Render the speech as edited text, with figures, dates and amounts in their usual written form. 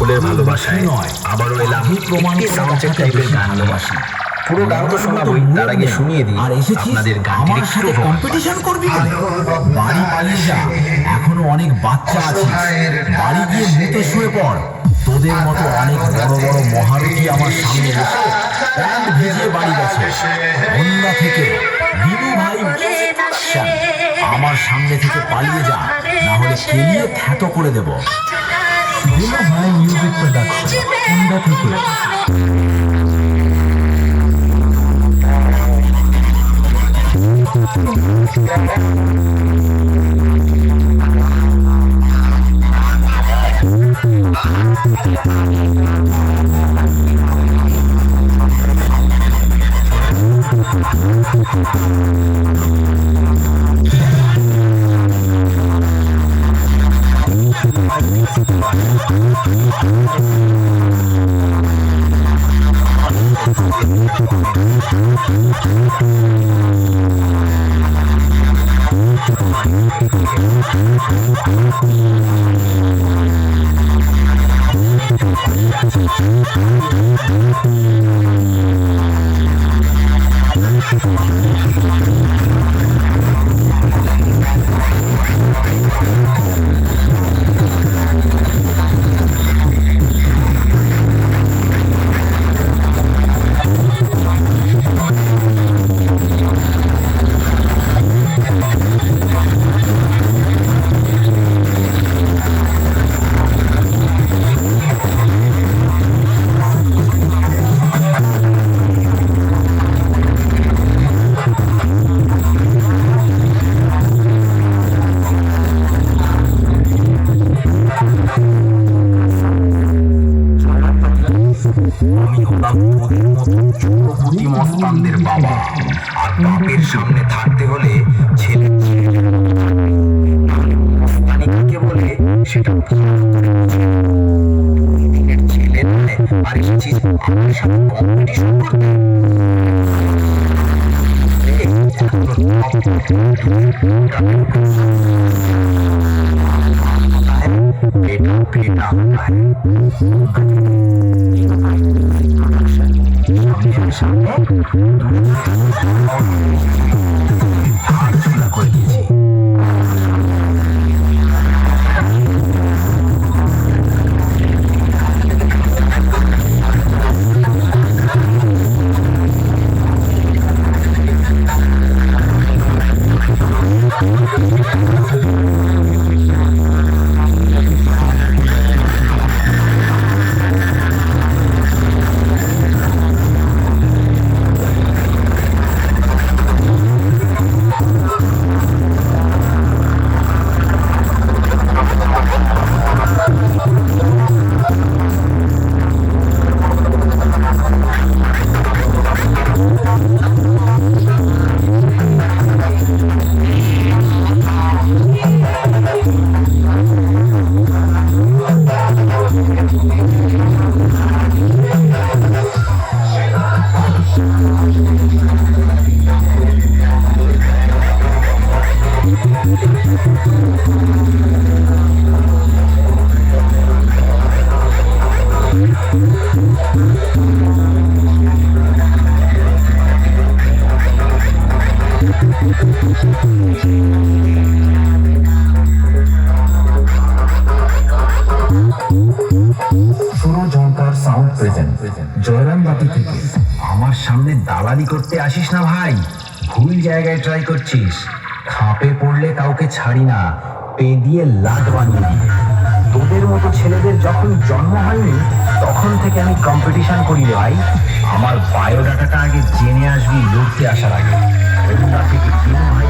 সকলের ভালোবাসায় আবারও এলাম একটি সাউন্ডচেক টাইপের গান ভালোবাসি। পুরো গান তো শোনাবই, তার আগে শুনিয়ে দিই আর এসেছিস আপনাদের গানটির আমার একটু সাথে কম্পিটিশন করবি বলে? বাড়ি পালিয়ে যা, এখনো অনেক বাচ্চা আছে, বাড়ি গিয়ে মুতে শুয়ে পড়। তোদের মতো অনেক বড় বড় মহারথী আমার সামনে বসে প্যান্ট ভিজিয়ে বাড়ি গেছে বন্যা থেকে। বিনু ভাই আমার সামনে থেকে পালিয়ে যা, না হলে কেলিয়ে থ্যাতো করে দেব। বিনু ভাই মিউজিক প্রোডাকশন কুন্ডা থেকে। আমি হলাম তোদের মতো চক্রবর্তী মস্তানদের বাবা, আর বাপের সামনে থাকতে হলে ছেলে মস্তানি কাকে বলে সেটা ছেলে নয়। আর এসেছিস আমার সাথে কম্পিটিশন করতে। बेटा बेटा সামনে ঝোলা করে দিয়েছি। জয়রামবাটি থেকে। আমার সামনে দালালি করতে আসিস না ভাই, ভুল জায়গায় ট্রাই করছিস। খাপে পড়লে কাউকে ছাড়ি না, পে দিয়ে লাট বানিয়ে দিই। তোদের মতো ছেলেদের যখন জন্ম হয়নি তখন থেকে আমি কম্পিটিশন করি রে ভাই। আমার বায়োডাটাটা আগে জেনে আসবি লড়তে আসার আগে। থেকে বিনু ভাই